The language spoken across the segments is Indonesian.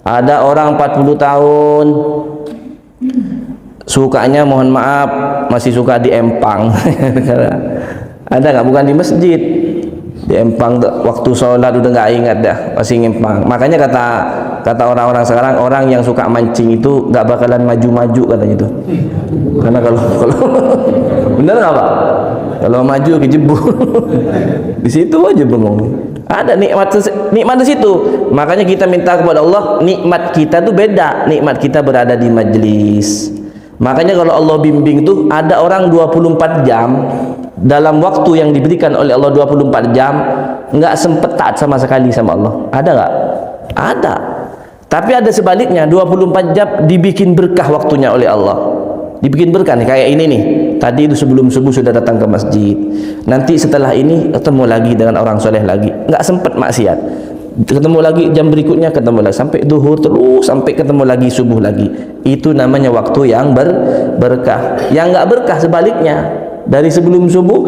Ada orang 40 tahun sukanya, mohon maaf, masih suka di empang. Ada nggak? Bukan di masjid, di empang. Waktu sholat udah nggak ingat dah, masih ngempang. Makanya kata orang-orang sekarang, orang yang suka mancing itu nggak bakalan maju-maju katanya itu. Karena kalau bener nggak Pak? Kalau maju kejebur. Di situ aja bengong. Ada nikmat di situ. Makanya kita minta kepada Allah, nikmat kita tuh beda. Nikmat kita berada di majelis. Makanya kalau Allah bimbing tuh, ada orang 24 jam dalam waktu yang diberikan oleh Allah 24 jam nggak sempet taat sama sekali sama Allah. Ada nggak? Ada. Tapi ada sebaliknya, 24 jam dibikin berkah waktunya oleh Allah. Dibikin berkah nih, kayak ini nih. Tadi itu sebelum subuh sudah datang ke masjid. Nanti setelah ini ketemu lagi dengan orang soleh lagi. Nggak sempet maksiat. Ketemu lagi jam berikutnya, ketemu lagi sampai duhur, terus sampai ketemu lagi subuh lagi. Itu namanya waktu yang berkah. Yang nggak berkah sebaliknya, dari sebelum subuh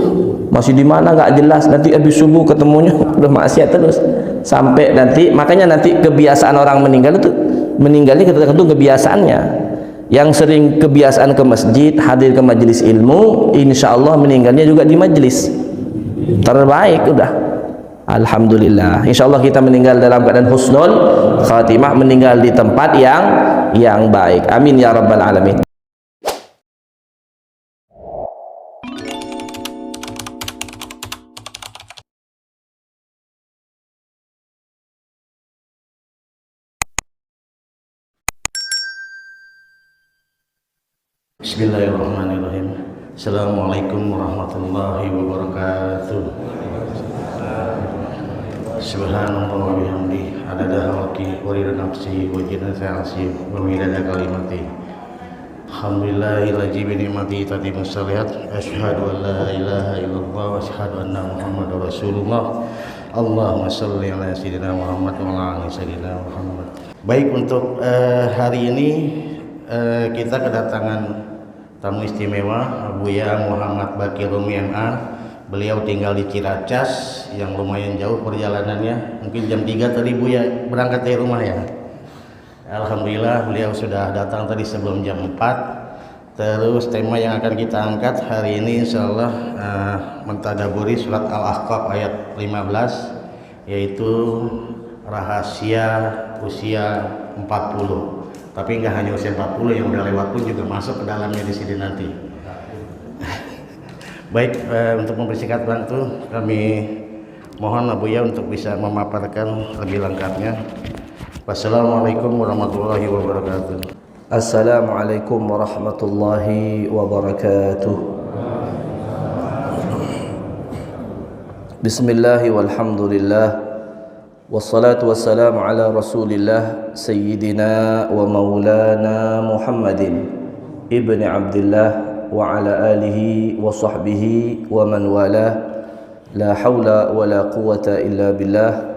masih di mana nggak jelas, nanti habis subuh ketemunya udah maksiat terus sampai nanti. Makanya nanti kebiasaan orang meninggal itu, meninggalnya tergantung kebiasaannya. Yang sering kebiasaan ke masjid, hadir ke majelis ilmu, insya Allah meninggalnya juga di majelis terbaik. Udah, alhamdulillah. Insya Allah kita meninggal dalam keadaan husnul khatimah, meninggal di tempat yang baik. Amin ya rabbal alamin. Bismillahirrahmanirrahim. Assalamualaikum warahmatullahi wabarakatuh. Subhanallah wa bihamdi, adada halqi wa rida nafsi wa zinata arsi wa midada kalimati. Alhamdulillahi bi ni'mati tatimmus shalihat. Asyhadu an la ilaha illallah wa asyhadu anna Muhammadar Rasulullah. Allahumma shalli ala sayyidina Muhammad wa ala ali sayyidina Muhammad. Baik, untuk hari ini kita kedatangan tamu istimewa, Buya Muhammad Bakir Rumi MA. Beliau tinggal di Ciracas yang lumayan jauh perjalanannya. Mungkin jam 3 tadi Buya berangkat dari rumah ya. Alhamdulillah beliau sudah datang tadi sebelum jam 4. Terus tema yang akan kita angkat hari ini insyaallah mentadaburi surat Al-Ahqaf ayat 15, yaitu rahasia usia 40. Tapi nggak hanya usia 40, yang udah lewat pun juga masuk ke dalamnya di sini nanti. Baik, untuk mempersingkat waktu, kami mohon Buya untuk bisa memaparkan lebih lengkapnya. Wassalamualaikum warahmatullahi wabarakatuh. Assalamualaikum warahmatullahi wabarakatuh. Bismillahi walhamdulillah. Wassalatu wassalamu ala rasulillah Sayyidina wa maulana Muhammadin ibni Abdillah wa ala alihi wa sahbihi wa man walah. La hawla wa la quwata illa billah.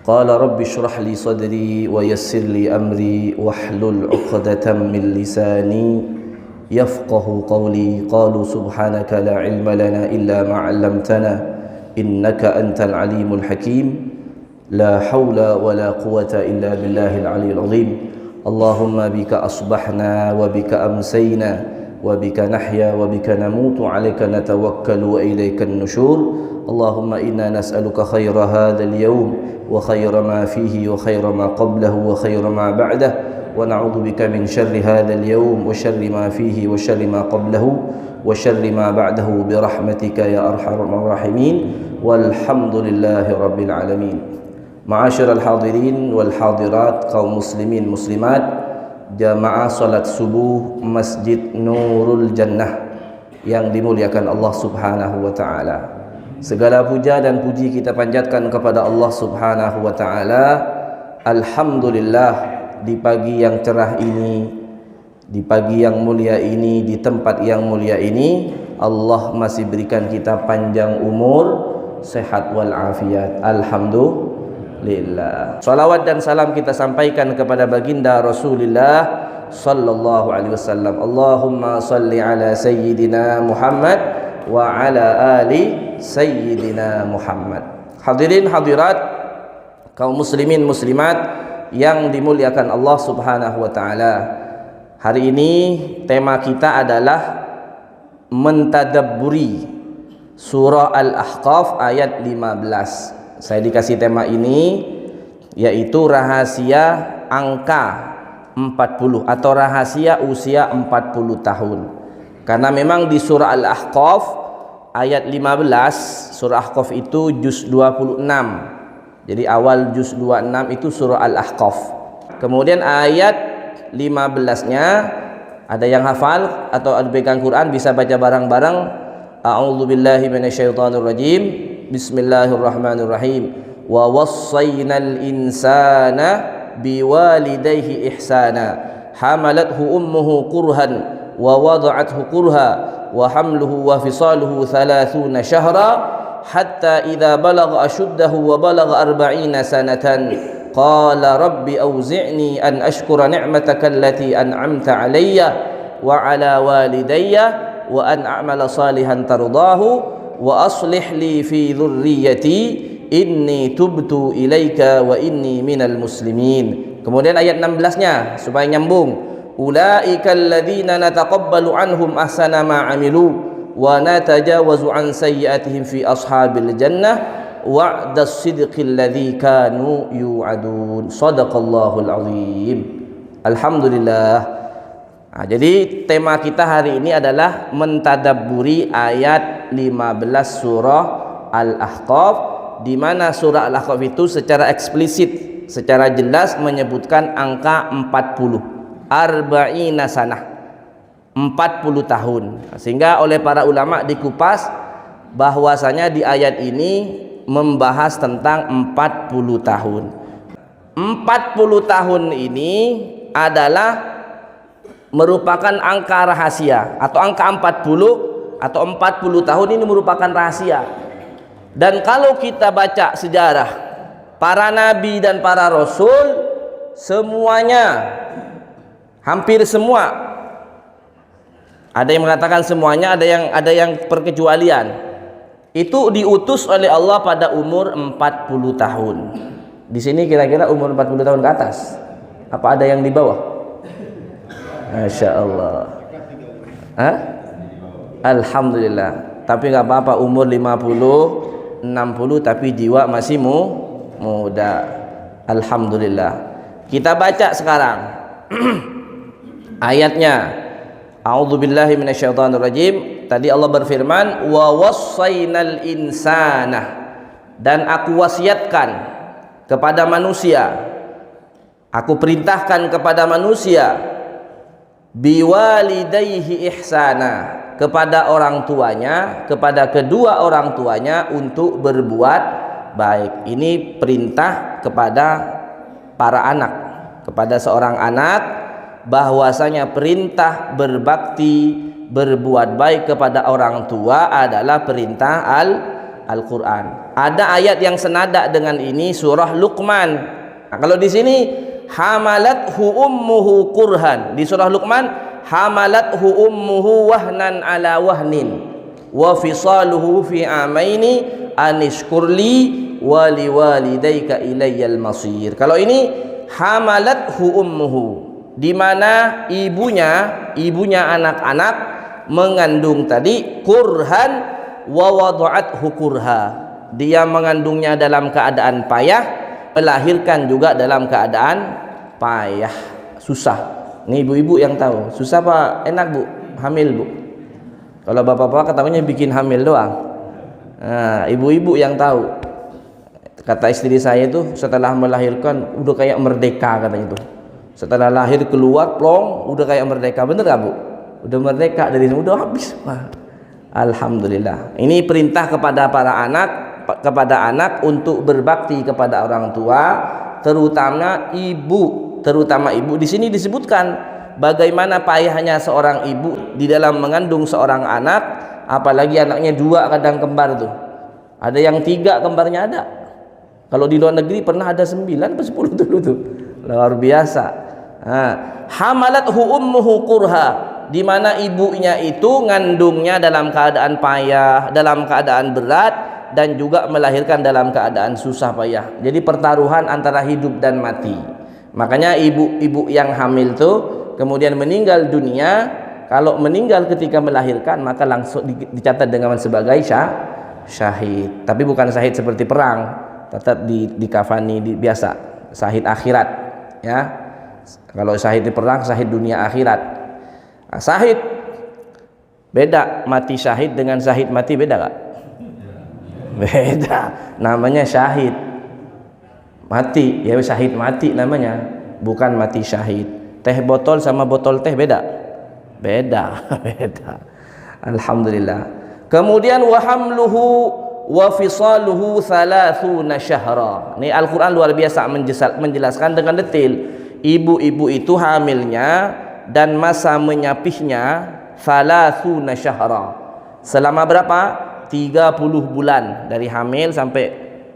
Qala rabbi shrah li sadri wa yassir li amri wahlul 'uqdatam min lisani yafqahu qawli. Qalu subhanaka la ilma lana illa ma 'allamtana innaka antal alimul hakim. La hawla wa la quwata illa billahil aliyyil azim. Allahumma bika asbahna wa bika amsayna wa bika nahya wa bika namutu, alayka natawakkalu wa ilayka an-nushur. Allahumma inna nas'aluka khayra hadzal yawm wa khayra ma fihi wa khayra ma qablahu wa khayra ma ba'dahu, wa na'udzu bika min syarri hadzal yawm wa syarri ma fihi wa syarri ma qablahu wa syarri ma ba'dahu bi rahmatika ya arhamar rahimin. Walhamdulillahi rabbil alamin. Ma'asyiral hadirin wal hadirat, kaum muslimin muslimat, jamaah salat subuh Masjid Nurul Jannah yang dimuliakan Allah Subhanahu wa taala. Segala puja dan puji kita panjatkan kepada Allah Subhanahu wa taala. Alhamdulillah, di pagi yang cerah ini, di pagi yang mulia ini, di tempat yang mulia ini, Allah masih berikan kita panjang umur, sehat wal afiat. Alhamdulillah. Salawat dan salam kita sampaikan kepada baginda Rasulullah sallallahu alaihi wasallam. Allahumma salli ala sayyidina Muhammad wa ala ali sayyidina Muhammad. Hadirin hadirat, kaum muslimin muslimat yang dimuliakan Allah Subhanahu wa taala. Hari ini tema kita adalah mentadabburi surah Al-Ahqaf ayat 15. Saya dikasih tema ini yaitu rahasia angka 40 atau rahasia usia 40 tahun. Karena memang di surah Al-Ahqaf ayat 15, surah Ahqaf itu juz 26. Jadi awal juz 26 itu surah Al-Ahqaf. Kemudian ayat 15-nya ada yang hafal atau ada pegang Quran bisa baca bareng-bareng. A'udzubillahi minasyaitonirrajim. Bismillahirrahmanirrahim. Wa wassaynal insana biwalidayhi ihsana. Hamalathu ummuhu kurhan wa wada'athu kurha wa hamluhu wa fisaluhu 30 syahra hatta idza balagha ashuddahu wa balagha 40 sanatan. Qala rabbi auzi'ni an ashkura ni'mataka allati an'amta alayya wa ala walidayya wa an a'mala salihan tardahu wa aslih li fi dhurriyyati inni tubtu ilaika wa inni minal muslimin. Kemudian ayat 16-nya supaya nyambung. Ulaika alladzina nataqabbalu anhum ahsana ma 'amilu wa natajawazu an sayyi'atihim fi ashabil jannah wa'das sidqil ladzi kanu yu'adun. Shadaqallahul azim. Alhamdulillah. Nah, jadi tema kita hari ini adalah mentadabburi ayat 15 surah Al-Ahqaf, di mana surah Al-Ahqaf itu secara eksplisit, secara jelas menyebutkan angka 40, arba'ina sanah, 40 tahun. Sehingga oleh para ulama dikupas bahwasanya di ayat ini membahas tentang 40 tahun. 40 tahun ini adalah merupakan angka rahasia atau angka 40 atau 40 tahun ini merupakan rahasia. Dan kalau kita baca sejarah para nabi dan para rasul, semuanya, hampir semua, ada yang mengatakan semuanya, ada yang perkecualian, itu diutus oleh Allah pada umur 40 tahun. Di sini kira-kira umur 40 tahun ke atas. Apa ada yang di bawah? Masya Allah. Hah? Alhamdulillah. Tapi nggak apa-apa, umur 50, 60 tapi jiwa masih muda. Alhamdulillah. Kita baca sekarang ayatnya. A'udzubillahi minasyaitonirrajim. Tadi Allah berfirman, wa wassaynal insana, dan aku wasiatkan kepada manusia, aku perintahkan kepada manusia, biwalidayhi ihsana, kepada orang tuanya, kepada kedua orang tuanya untuk berbuat baik. Ini perintah kepada para anak, kepada seorang anak, bahwasanya perintah berbakti, berbuat baik kepada orang tua adalah perintah Al-Qur'an. Ada ayat yang senada dengan ini, surah Luqman. Nah, kalau di sini hamalathu ummuhu kurhan, di surah Luqman hamalathu ummuhu wahnan ala wahnin wa fisaluhu fi amaini anishkurli wa liwalidayka ilayyal masir. Kalau ini hamalathu ummuhu, di mana ibunya anak-anak mengandung tadi, kurhan wa wada'athu kurha, dia mengandungnya dalam keadaan payah, melahirkan juga dalam keadaan payah, susah. Ini ibu-ibu yang tahu, susah apa enak bu hamil bu? Kalau bapak-bapak katanya bikin hamil doang. Nah, ibu-ibu yang tahu. Kata istri saya itu setelah melahirkan udah kayak merdeka katanya itu. Setelah lahir keluar plong udah kayak merdeka. Bener gak bu? Udah merdeka dari sini, udah habis. Wah, alhamdulillah. Ini perintah kepada para anak, kepada anak untuk berbakti kepada orang tua, terutama ibu. Di sini disebutkan bagaimana payahnya seorang ibu di dalam mengandung seorang anak, apalagi anaknya 2 kadang kembar tuh. Ada yang 3 kembarnya ada. Kalau di luar negeri pernah ada 9 atau 10 dulu tuh. Luar biasa. Hamalathu ummuhu kurha, di mana ibunya itu ngandungnya dalam keadaan payah, dalam keadaan berat, dan juga melahirkan dalam keadaan susah payah. Jadi pertaruhan antara hidup dan mati. Makanya ibu-ibu yang hamil tuh kemudian meninggal dunia, kalau meninggal ketika melahirkan maka langsung dicatat dengan sebagai syahid. Tapi bukan syahid seperti perang, tetap dikafani biasa, syahid akhirat ya. Kalau syahid di perang, syahid dunia akhirat. Nah, syahid beda, mati syahid dengan syahid mati beda gak? Beda, namanya syahid mati, ya syahid mati namanya, bukan mati syahid. Teh botol sama botol teh beda? Beda. Alhamdulillah. Kemudian wa hamluhu wa fisaluhu 30 syahra. Ini Al-Qur'an luar biasa menjelaskan dengan detail. Ibu-ibu itu hamilnya dan masa menyapihnya 30 syahra. Selama berapa? 30 bulan, dari hamil sampai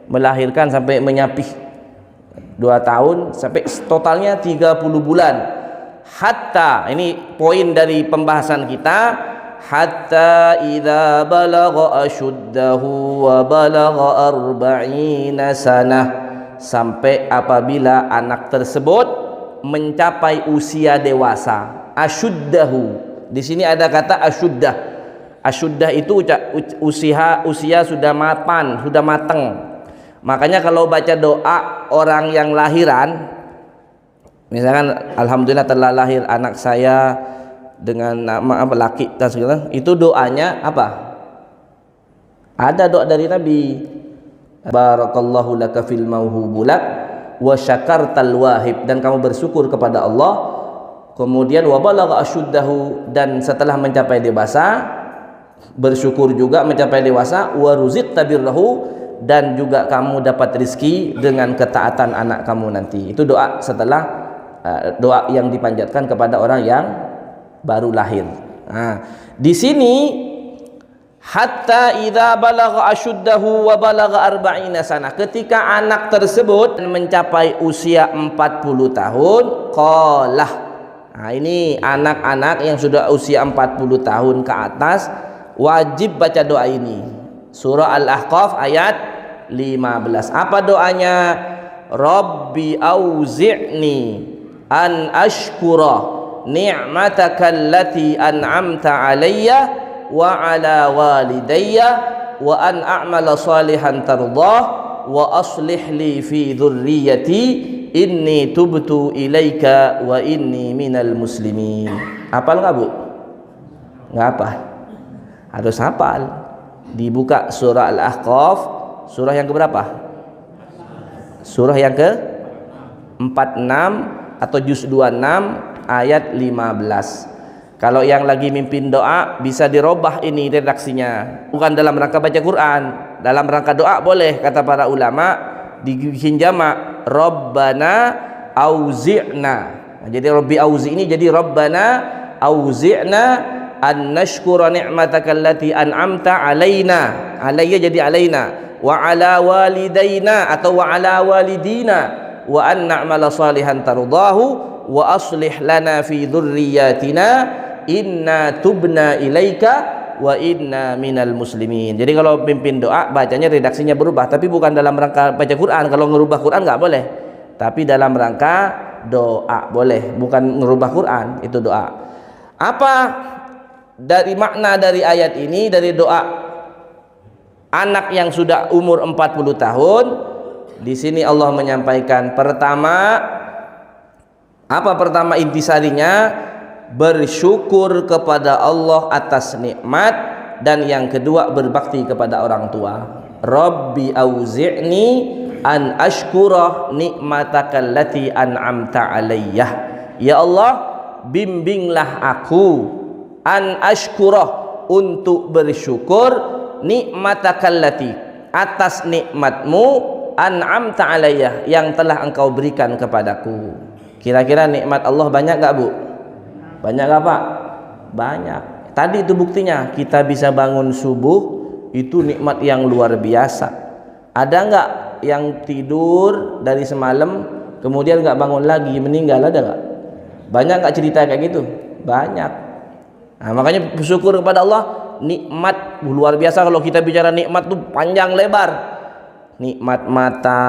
melahirkan sampai menyapih 2 tahun, sampai totalnya 30 bulan. Hatta, ini poin dari pembahasan kita, hatta idza balagha ashuddahu wa balagha 40 sanah, sampai apabila anak tersebut mencapai usia dewasa. Ashuddahu, di sini ada kata ashuddah. Ashuddah itu usia sudah mapan, sudah matang. Makanya kalau baca doa orang yang lahiran, misalkan alhamdulillah telah lahir anak saya dengan nama apa, laki dan segala, itu doanya apa? Ada doa dari Nabi. Barakallahu laka fil mauhubulak wa syakartal wahib, dan kamu bersyukur kepada Allah. Kemudian wa balagha asyuddahu, dan setelah mencapai dewasa bersyukur juga mencapai dewasa. Wa ruziqta birrahu, dan juga kamu dapat rizki dengan ketaatan anak kamu nanti. Itu doa setelah doa yang dipanjatkan kepada orang yang baru lahir. Nah, di sini hatta idza balagha asyuddahu wa balagha 40 sanah, ketika anak tersebut mencapai usia 40 tahun, qalah. Nah, ini anak-anak yang sudah usia 40 tahun ke atas wajib baca doa ini. Surah Al-Ahqaf ayat 15. Apa doanya? Rabbi auzi'ni an ashkura ni'mataka allati an'amta alayya wa ala walidayya wa an a'mala salihan tardah wa aslih li fi dhurriyyati inni tubtu ilaika wa inni minal muslimin. Hafal nggak Bu? Nggak apa? Harus hafal. Dibuka surah Al-Ahqaf, surah yang keberapa? Surah yang ke 46 atau juz 26 ayat 15. Kalau yang lagi mimpin doa bisa dirubah ini redaksinya, bukan dalam rangka baca Quran, dalam rangka doa boleh, kata para ulama, dibikin jamak Rabbana auzi'na. Nah, jadi Rabbi auzi'ni jadi Rabbana auzi'na an nashkura ni'mataka allati an'amta alaina. Alayya jadi alaina, wa ala walidayna atau wa ala walidina, wa an na'mala salihan tardahu wa aslih lana fi dhurriyyatina inna tubna ilaika wa inna minal muslimin. Jadi kalau pimpin doa bacanya redaksinya berubah, tapi bukan dalam rangka baca Quran. Kalau ngerubah Quran nggak boleh, tapi dalam rangka doa boleh, bukan ngerubah Quran, itu doa. Apa dari makna dari ayat ini, dari doa anak yang sudah umur 40 tahun? Di sini Allah menyampaikan pertama, apa pertama intisarinya? Bersyukur kepada Allah atas nikmat, dan yang kedua berbakti kepada orang tua. Rabbi auzi'ni an ashkura nikmataka allati an'amta alayyah. Ya Allah, bimbinglah aku an ashkura, untuk bersyukur, nikmataka allati, atas nikmatmu, an'amta alayyah, yang telah engkau berikan kepadaku. Kira-kira nikmat Allah banyak gak Bu? Banyak gak Pak? Banyak. Tadi itu buktinya, kita bisa bangun subuh, itu nikmat yang luar biasa. Ada nggak yang tidur dari semalam kemudian nggak bangun lagi, meninggal? Ada nggak? Banyak nggak cerita kayak gitu? Banyak. Nah, makanya bersyukur kepada Allah, nikmat luar biasa. Kalau kita bicara nikmat tuh panjang lebar. nikmat mata,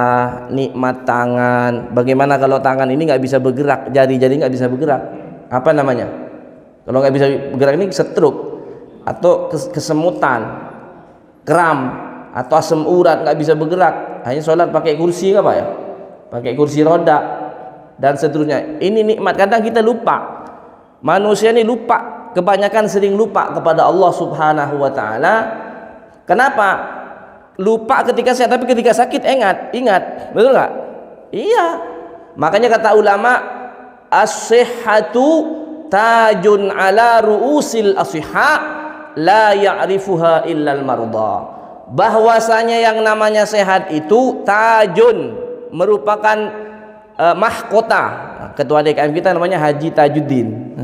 nikmat tangan. Bagaimana kalau tangan ini nggak bisa bergerak, jari-jari nggak bisa bergerak? Apa namanya? Kalau nggak bisa bergerak ini stroke atau kesemutan, kram atau asam urat, nggak bisa bergerak. Hanya sholat pakai kursi apa ya? Pakai kursi roda dan seterusnya. Ini nikmat. Kadang kita lupa. Manusia ini lupa, kebanyakan sering lupa kepada Allah Subhanahu wa taala. Kenapa? Lupa ketika sehat, tapi ketika sakit ingat. Betul nggak? Iya. Makanya kata ulama, as-sihhatu tajun ala ru'usil asihha la ya'rifuha illal marda. Bahwasanya yang namanya sehat itu tajun, merupakan mahkota. Ketua DKM kita namanya Haji Tajuddin.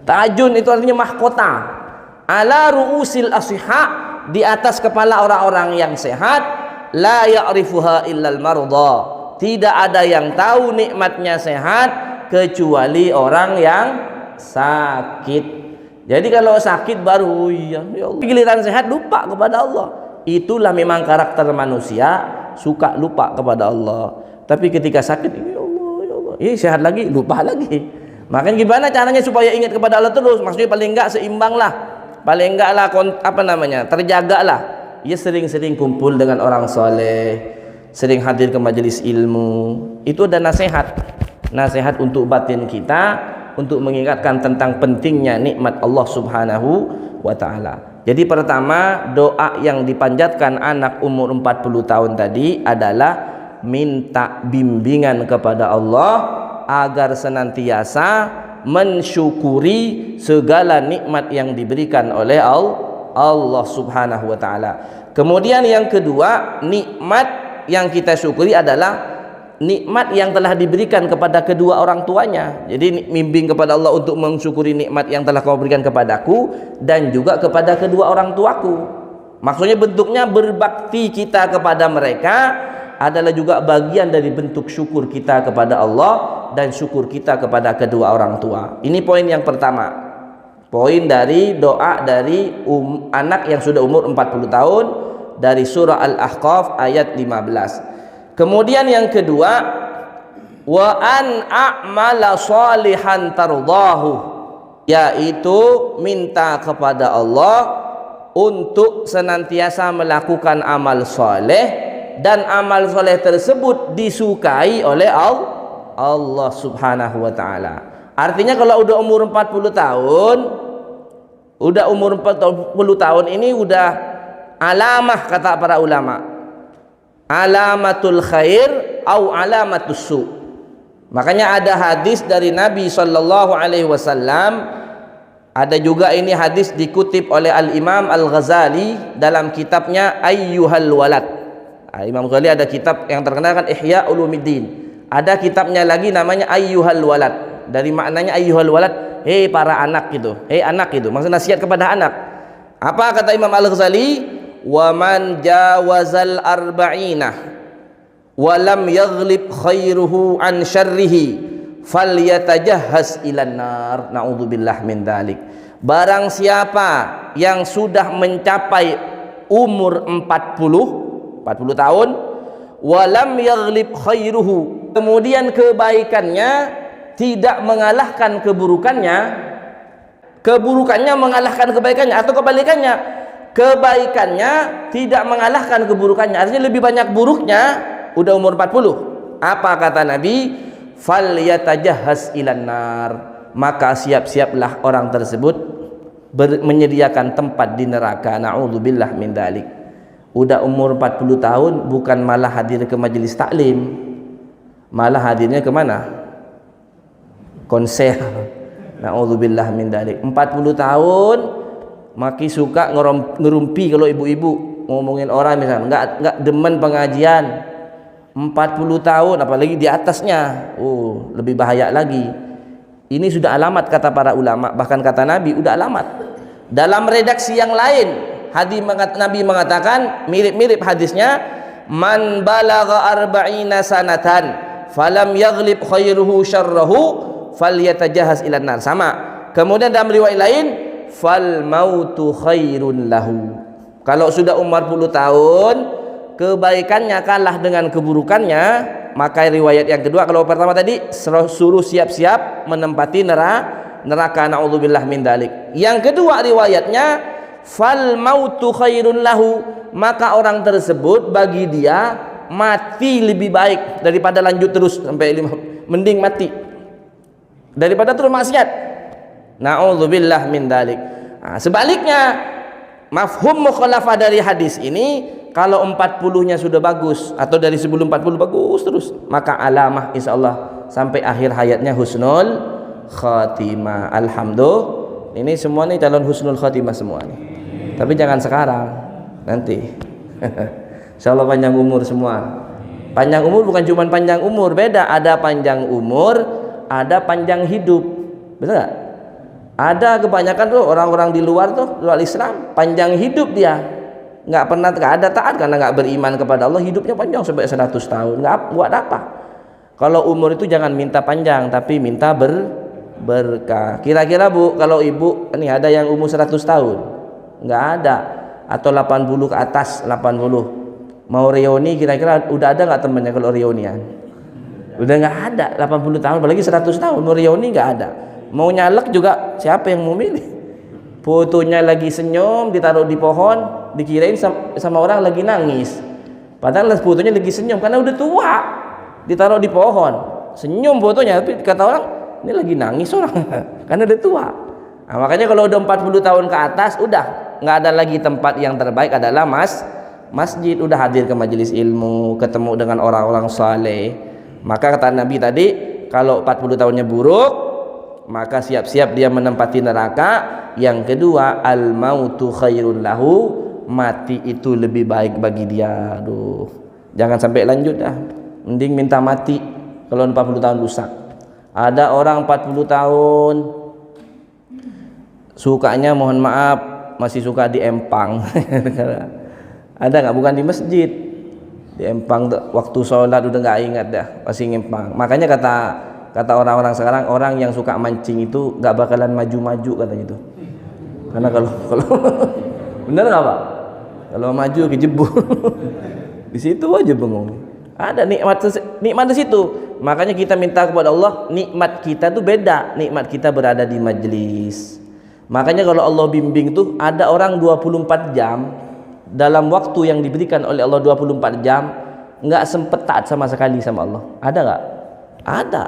Tajun itu artinya mahkota. Ala ru'usil asihha, di atas kepala orang-orang yang sehat, la ya'rifuha illal marda. Tidak ada yang tahu nikmatnya sehat kecuali orang yang sakit. Jadi kalau sakit baru ya Allah. Giliran sehat lupa kepada Allah. Itulah memang karakter manusia, suka lupa kepada Allah. Tapi ketika sakit, ya Allah. Sehat lagi, lupa lagi. Makanya gimana caranya supaya ingat kepada Allah terus? Maksudnya paling enggak seimbang lah. Paling enggak lah terjaga lah. Ya sering-sering kumpul dengan orang soleh, sering hadir ke majelis ilmu. Itu ada nasihat untuk batin kita, untuk mengingatkan tentang pentingnya nikmat Allah Subhanahu wa taala. Jadi pertama, doa yang dipanjatkan anak umur 40 tahun tadi adalah minta bimbingan kepada Allah agar senantiasa mensyukuri segala nikmat yang diberikan oleh Allah Subhanahu wa taala. Kemudian yang kedua, nikmat yang kita syukuri adalah nikmat yang telah diberikan kepada kedua orang tuanya. Jadi bimbing kepada Allah untuk mensyukuri nikmat yang telah Kau berikan kepadaku dan juga kepada kedua orang tuaku. Maksudnya bentuknya berbakti kita kepada mereka adalah juga bagian dari bentuk syukur kita kepada Allah dan syukur kita kepada kedua orang tua. Ini poin yang pertama. Poin dari doa dari anak yang sudah umur 40 tahun dari surah Al-Ahqaf ayat 15. Kemudian yang kedua, wa an a'mala shalihan tardahu, yaitu minta kepada Allah untuk senantiasa melakukan amal soleh, dan amal soleh tersebut disukai oleh Allah Subhanahu wa ta'ala. Artinya kalau udah umur 40 tahun, ini udah alamah, kata para ulama, alamatul khair au alamatus su. Makanya ada hadis dari Nabi sallallahu alaihi wasallam, ada juga ini hadis dikutip oleh Al-Imam Al-Ghazali dalam kitabnya Ayyuhal Walad. Imam Ghazali ada kitab yang terkenal kan Ihya Ulumuddin. Ada kitabnya lagi namanya Ayyuhal Walad. Dari maknanya Ayyuhal Walad, hei para anak gitu. Hei anak gitu. Maksud nasihat kepada anak. Apa kata Imam Al-Ghazali? Wa man jawazal arba'ina wa lam yaghlib khairuhu an syarrihi falyatajahhaz ilan nar. Na'udzubillah min dzalik. Barang siapa yang sudah mencapai umur 40 tahun, walam yaghlib khairuhu, kemudian kebaikannya tidak mengalahkan keburukannya mengalahkan kebaikannya, atau kebalikannya, kebaikannya tidak mengalahkan keburukannya, artinya lebih banyak buruknya, udah umur 40. Apa kata Nabi? Falyatajahhaz ilan nar, maka siap-siaplah orang tersebut menyediakan tempat di neraka. Na'udzubillah min dzalik. Udah umur 40 tahun bukan malah hadir ke majelis taklim, malah hadirnya kemana? Konser. Na'udzubillah min dzalik. 40 tahun maki suka ngerumpi kalau ibu-ibu ngomongin orang misalnya, enggak demen pengajian. 40 tahun apalagi di atasnya, lebih bahaya lagi. Ini sudah alamat kata para ulama, bahkan kata Nabi udah alamat. Dalam redaksi yang lain Nabi mengatakan mirip-mirip hadisnya, man balagha arba'ina sanatan falam yaghlib khairuhu syarrahu falyatajahhaz ilan nar. Sama. Kemudian dalam riwayat lain, fal mautu khairun lahu. Kalau sudah umur 40 tahun kebaikannya kalah dengan keburukannya, maka riwayat yang kedua, kalau pertama tadi suruh siap-siap menempati neraka, naudzubillah min dalik. Yang kedua riwayatnya, fal mautu khairun lahu, maka orang tersebut bagi dia mati lebih baik daripada lanjut terus sampai mending mati daripada terus maksiat, naudzubillah min dalik. Sebaliknya, mafhum mukhalafah dari hadis ini, kalau 40-nya sudah bagus atau dari sebelum 40 bagus terus, maka alamah insyaallah sampai akhir hayatnya husnul khatimah. Alhamdulillah, ini semua nih calon husnul khatimah semua nih. Tapi jangan sekarang, nanti. Insyaallah panjang umur semua. Panjang umur bukan cuma panjang umur, beda. Ada panjang umur, ada panjang hidup. Betul nggak? Ada kebanyakan tuh orang-orang di luar tuh, luar Islam, panjang hidup dia. Nggak ada taat karena nggak beriman kepada Allah, hidupnya panjang sampai 100 tahun. Nggak buat apa? Kalau umur itu jangan minta panjang, tapi minta berkah. Kira-kira Bu, kalau ibu ini ada yang umur 100 tahun? Nggak ada. Atau 80 ke atas, 80. Mau reuni kira-kira udah ada nggak temennya kalau reunian? Udah nggak ada. 80 tahun, apalagi 100 tahun mau reuni nggak ada. Mau nyalek juga siapa yang mau milih? Fotonya lagi senyum ditaruh di pohon, dikirain sama orang lagi nangis. Padahal fotonya lagi senyum karena udah tua. Ditaruh di pohon, senyum fotonya, tapi kata orang ini lagi nangis orang karena udah tua. Nah, makanya kalau udah 40 tahun ke atas udah nggak ada lagi tempat yang terbaik adalah masjid. Udah hadir ke majelis ilmu, ketemu dengan orang-orang saleh. Maka kata Nabi tadi, kalau 40 tahunnya buruk, maka siap-siap dia menempati neraka. Yang kedua, al mautu khairun lahu, mati itu lebih baik bagi dia. Aduh, jangan sampai lanjut dah, mending minta mati kalau 40 tahun rusak. Ada orang 40 tahun sukanya, mohon maaf, masih suka di empang. Ada nggak? Bukan di masjid, di empang tuh, waktu sholat udah nggak ingat dah, masih ngempang. Makanya kata orang-orang sekarang, orang yang suka mancing itu nggak bakalan maju-maju katanya itu. Karena kalau bener nggak Pak? Kalau maju kejebur. Di situ aja bengong. Ada nikmat di situ. Makanya kita minta kepada Allah, nikmat kita tuh beda. Nikmat kita berada di majelis. Makanya kalau Allah bimbing tuh, ada orang 24 jam dalam waktu yang diberikan oleh Allah 24 jam nggak sempet taat sama sekali sama Allah. Ada nggak? Ada.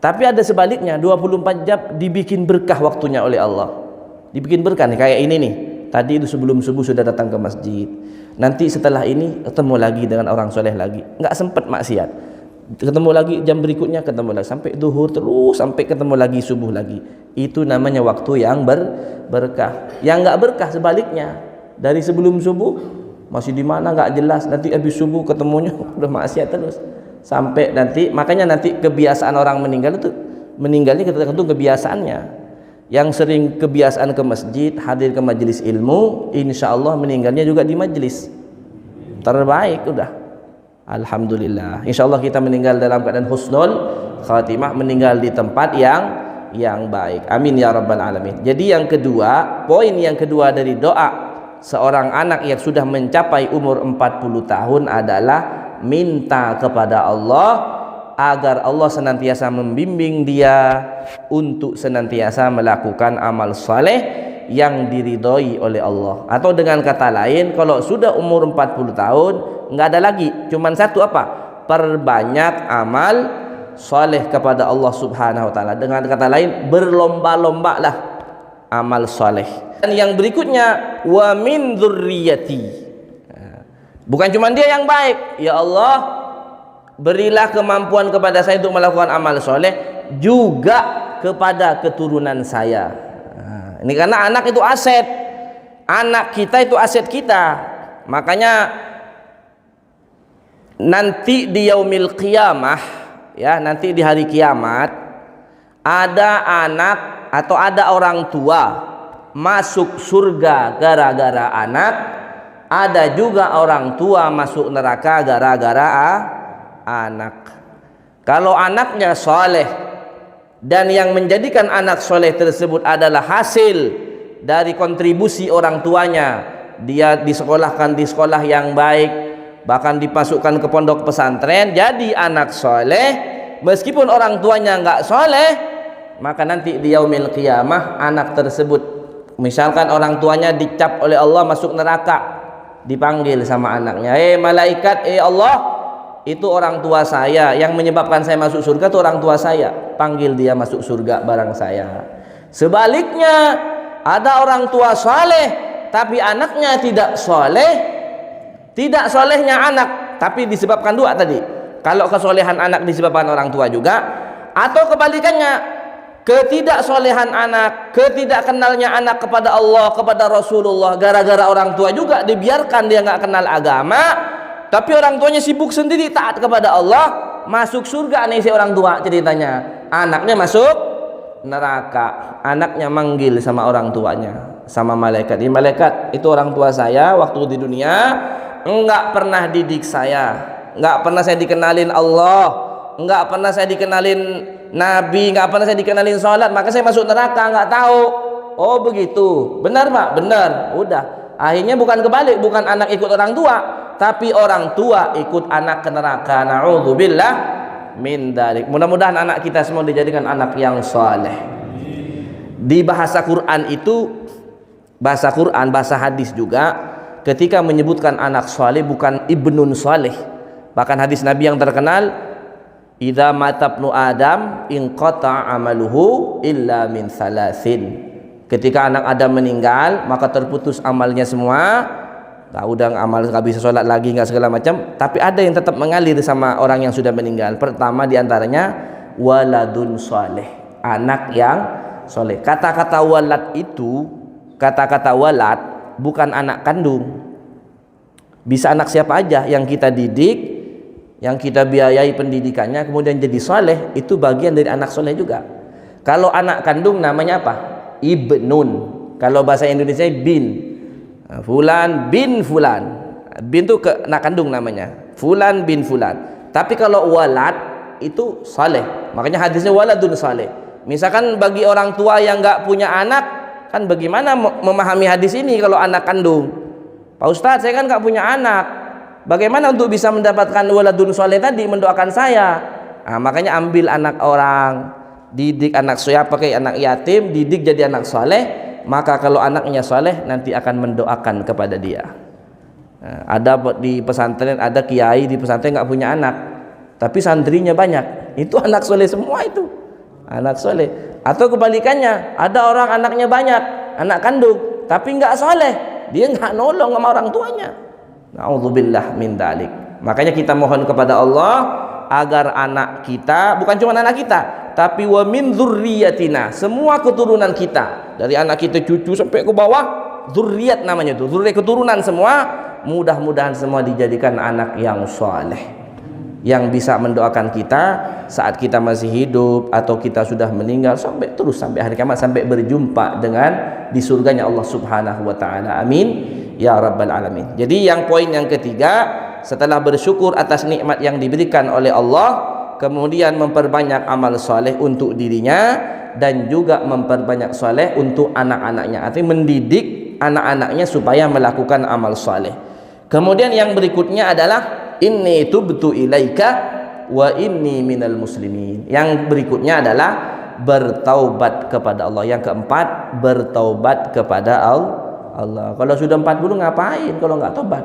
Tapi ada sebaliknya, 24 jam dibikin berkah waktunya oleh Allah. Dibikin berkah nih, kayak ini nih. Tadi itu sebelum subuh sudah datang ke masjid. Nanti setelah ini ketemu lagi dengan orang soleh lagi. Nggak sempet maksiat. Ketemu lagi jam berikutnya, ketemu lagi sampai duhur terus, sampai ketemu lagi subuh lagi. Itu namanya waktu yang berkah. Yang nggak berkah sebaliknya, dari sebelum subuh masih di mana nggak jelas, nanti habis subuh ketemunya udah maksiat terus sampai nanti. Makanya nanti kebiasaan orang meninggal itu, meninggalnya tergantung kebiasaannya. Yang sering kebiasaan ke masjid, hadir ke majelis ilmu, insya Allah meninggalnya juga di majelis terbaik. Udah, alhamdulillah, insya Allah kita meninggal dalam keadaan husnul khatimah, meninggal di tempat yang baik. Amin ya rabbal alamin. Jadi yang kedua, poin yang kedua dari doa seorang anak yang sudah mencapai umur 40 tahun adalah minta kepada Allah agar Allah senantiasa membimbing dia untuk senantiasa melakukan amal saleh yang diridhoi oleh Allah. Atau dengan kata lain, kalau sudah umur 40 tahun nggak ada lagi, cuman satu apa? Perbanyak amal saleh kepada Allah Subhanahu wa taala. Dengan kata lain, berlomba-lombalah amal saleh. Dan yang berikutnya, wa min dzurriyyati. Bukan cuma dia yang baik, ya Allah berilah kemampuan kepada saya untuk melakukan amal soleh, juga kepada keturunan saya. Ini karena anak itu aset. Anak kita itu aset kita. Makanya nanti di yaumil qiyamah, ya, nanti di hari kiamat, ada anak atau ada orang tua masuk surga gara-gara anak, ada juga orang tua masuk neraka gara-gara anak. Kalau anaknya soleh dan yang menjadikan anak soleh tersebut adalah hasil dari kontribusi orang tuanya, dia disekolahkan di sekolah yang baik, bahkan dipasukkan ke pondok pesantren, jadi anak soleh, meskipun orang tuanya nggak soleh, maka nanti di yaumil qiyamah anak tersebut, misalkan orang tuanya dicap oleh Allah masuk neraka, dipanggil sama anaknya, malaikat, Allah, itu orang tua saya, yang menyebabkan saya masuk surga itu orang tua saya, panggil dia masuk surga barang saya. Sebaliknya, ada orang tua soleh tapi anaknya tidak soleh, tidak solehnya anak tapi disebabkan dua tadi, kalau kesolehan anak disebabkan orang tua juga, atau kebalikannya, ketidaksolehan anak, ketidakkenalnya anak kepada Allah, kepada Rasulullah, gara-gara orang tua juga dibiarkan dia nggak kenal agama, tapi orang tuanya sibuk sendiri taat kepada Allah, masuk surga nih si orang tua ceritanya, anaknya masuk neraka. Anaknya manggil sama orang tuanya, sama malaikat, ini malaikat, itu orang tua saya waktu di dunia enggak pernah didik saya, enggak pernah saya dikenalin Allah, enggak pernah saya dikenalin Nabi, enggak pernah saya dikenalin sholat, maka saya masuk neraka, enggak tahu. Oh begitu, benar Pak? Benar. Udah, akhirnya bukan kebalik, bukan anak ikut orang tua, tapi orang tua ikut anak ke neraka. Na'udzubillah min dzalik. Mudah-mudahan anak kita semua dijadikan anak yang saleh. Di bahasa Quran itu, bahasa Quran, bahasa hadis juga, ketika menyebutkan anak saleh bukan ibnun saleh. Bahkan hadis Nabi yang terkenal, idza matabnu Adam inqata amaluhu illa min salasin. Ketika anak Adam meninggal, maka terputus amalnya semua. Udah amal nggak bisa sholat lagi, nggak segala macam, tapi ada yang tetap mengalir sama orang yang sudah meninggal. Pertama diantaranya waladun soleh, anak yang soleh. Kata-kata walad itu, kata-kata walad bukan anak kandung, bisa anak siapa aja yang kita didik, yang kita biayai pendidikannya, kemudian jadi soleh, itu bagian dari anak soleh juga. Kalau anak kandung namanya apa? Ibnun. Kalau bahasa Indonesia bin. Fulan bin fulan, bin itu ke anak kandung namanya, fulan bin fulan. Tapi kalau walad itu saleh, makanya hadisnya waladun saleh. Misalkan bagi orang tua yang nggak punya anak, kan bagaimana memahami hadis ini kalau anak kandung? Pak Ustadz, saya kan nggak punya anak, bagaimana untuk bisa mendapatkan waladun saleh tadi, mendoakan saya? Nah, makanya ambil anak orang, didik anak siapa, pakai anak yatim, didik jadi anak saleh. Maka kalau anaknya soleh nanti akan mendoakan kepada dia. Nah, ada di pesantren, ada kiai di pesantren nggak punya anak, tapi santrinya banyak, itu anak soleh semua, itu anak soleh. Atau kebalikannya, ada orang anaknya banyak, anak kandung, tapi nggak soleh, dia nggak nolong sama orang tuanya. Na'udzubillah min dzalik. Makanya kita mohon kepada Allah agar anak kita, bukan cuma anak kita, tapi wa min dzurriyyatina, semua keturunan kita, dari anak kita cucu sampai ke bawah, dzurriyyat namanya itu, dzurriyyat keturunan semua, mudah-mudahan semua dijadikan anak yang saleh, yang bisa mendoakan kita saat kita masih hidup atau kita sudah meninggal, sampai terus sampai hari kiamat, sampai berjumpa dengan di surganya Allah Subhanahu wa taala. Amin ya rabbal alamin. Jadi yang poin yang ketiga, setelah bersyukur atas nikmat yang diberikan oleh Allah, kemudian memperbanyak amal soleh untuk dirinya dan juga memperbanyak soleh untuk anak-anaknya, artinya mendidik anak-anaknya supaya melakukan amal soleh. Kemudian yang berikutnya adalah inni tubtu ilaika wa inni minal muslimin. Yang berikutnya adalah bertaubat kepada Allah. Yang keempat, bertaubat kepada Allah. Kalau sudah 40 ngapain kalau nggak tobat?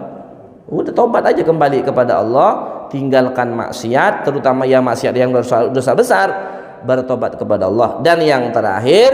Udah tobat aja, kembali kepada Allah, tinggalkan maksiat, terutama yang maksiat yang dosa besar, bertobat kepada Allah. Dan yang terakhir,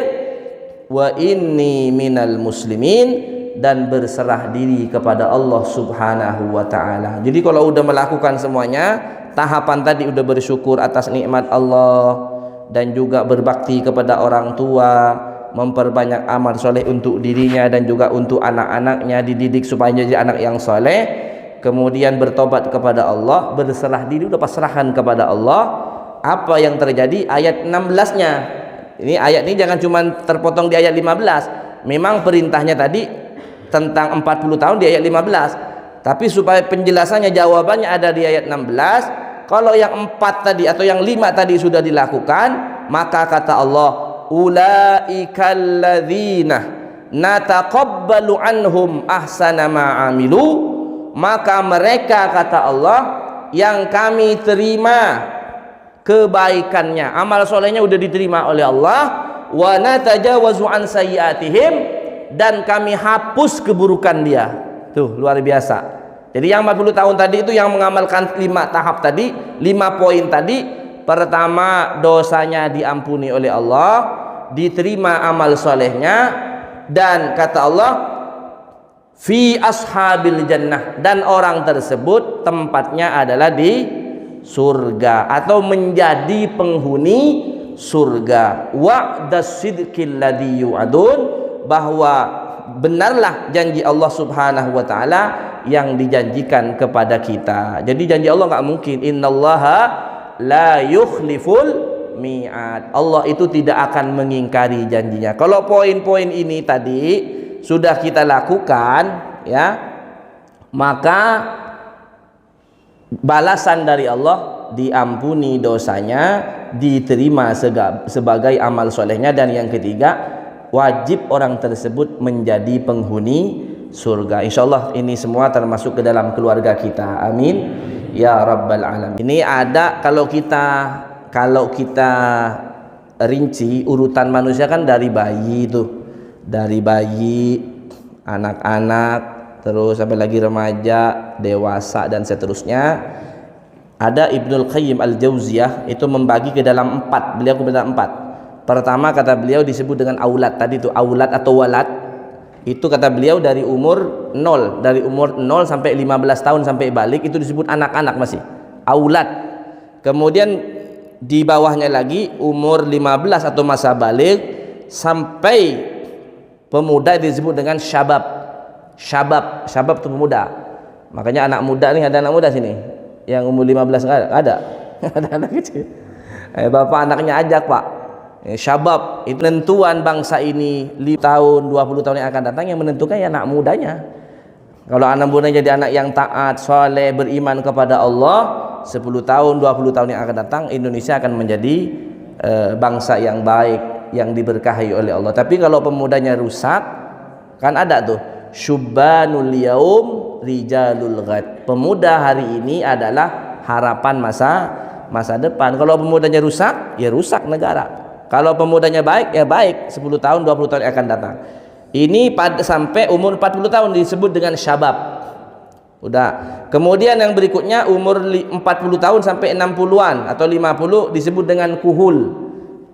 wa inni minal muslimin, dan berserah diri kepada Allah Subhanahu wa taala. Jadi kalau udah melakukan semuanya, tahapan tadi udah bersyukur atas nikmat Allah dan juga berbakti kepada orang tua, memperbanyak amal soleh untuk dirinya dan juga untuk anak-anaknya, dididik supaya jadi anak yang soleh. Kemudian bertobat kepada Allah, berserah diri, udah pasrahan kepada Allah. Apa yang terjadi? Ayat 16-nya. Ini ayat ini jangan cuma terpotong di ayat 15. Memang perintahnya tadi tentang 40 tahun di ayat 15. Tapi supaya penjelasannya, jawabannya ada di ayat 16. Kalau yang 4 tadi atau yang 5 tadi sudah dilakukan, maka kata Allah, ulaikal ladzina nataqabbalu anhum ahsana ma amilu maka mereka, kata Allah, yang kami terima kebaikannya, amal solehnya udah diterima oleh Allah. Wa natajawazu an sayyiatihim, dan kami hapus keburukan dia. Tuh, luar biasa. Jadi yang 40 tahun tadi itu yang mengamalkan 5 tahap tadi, 5 poin tadi. Pertama, dosanya diampuni oleh Allah, diterima amal solehnya, dan kata Allah, fi ashabil jannah, dan orang tersebut tempatnya adalah di surga atau menjadi penghuni surga. Wa'das sidqil ladzi yu'adun, bahwa benarlah janji Allah Subhanahu wa taala yang dijanjikan kepada kita. Jadi janji Allah nggak mungkin. Innallaha la yukhliful mi'ad. Allah itu tidak akan mengingkari janjinya. Kalau poin-poin ini tadi sudah kita lakukan, ya, maka balasan dari Allah, diampuni dosanya, diterima sebagai amal solehnya, dan yang ketiga, wajib orang tersebut menjadi penghuni surga. Insyaallah ini semua termasuk ke dalam keluarga kita. Amin ya rabbal alamin. Ini ada, kalau kita rinci urutan manusia kan dari bayi itu, dari bayi, anak-anak, terus sampai lagi remaja, dewasa, dan seterusnya. Ada Ibnul Qayyim Al-Jauziyah itu membagi ke dalam 4. Beliau ke dalam 4. Pertama, kata beliau, disebut dengan aulad. Tadi itu aulad atau walad, itu kata beliau dari umur 0, dari umur 0 sampai 15 tahun sampai balik, itu disebut anak-anak masih aulad. Kemudian di bawahnya lagi umur 15 atau masa balik sampai pemuda disebut dengan syabab. Syabab itu pemuda. Makanya anak muda nih, ada anak muda sini yang umur 15 enggak ada. Ada anak kecil. Bapak anaknya ajak, Pak. Syabab itu penentuan bangsa ini 5 tahun 20 tahun yang akan datang, yang menentukan ya anak mudanya. Kalau anak mudanya jadi anak yang taat, soleh, beriman kepada Allah, 10 tahun 20 tahun yang akan datang Indonesia akan menjadi bangsa yang baik, yang diberkahi oleh Allah. Tapi kalau pemudanya rusak, kan ada tuh syubbanul yaum rijalul ghad, pemuda hari ini adalah harapan masa depan. Kalau pemudanya rusak, ya rusak negara. Kalau pemudanya baik, ya baik 10 tahun 20 tahun yang akan datang. Ini sampai umur 40 tahun disebut dengan syabab. Udah. Kemudian yang berikutnya umur 40 tahun sampai 60-an atau 50 disebut dengan kuhul.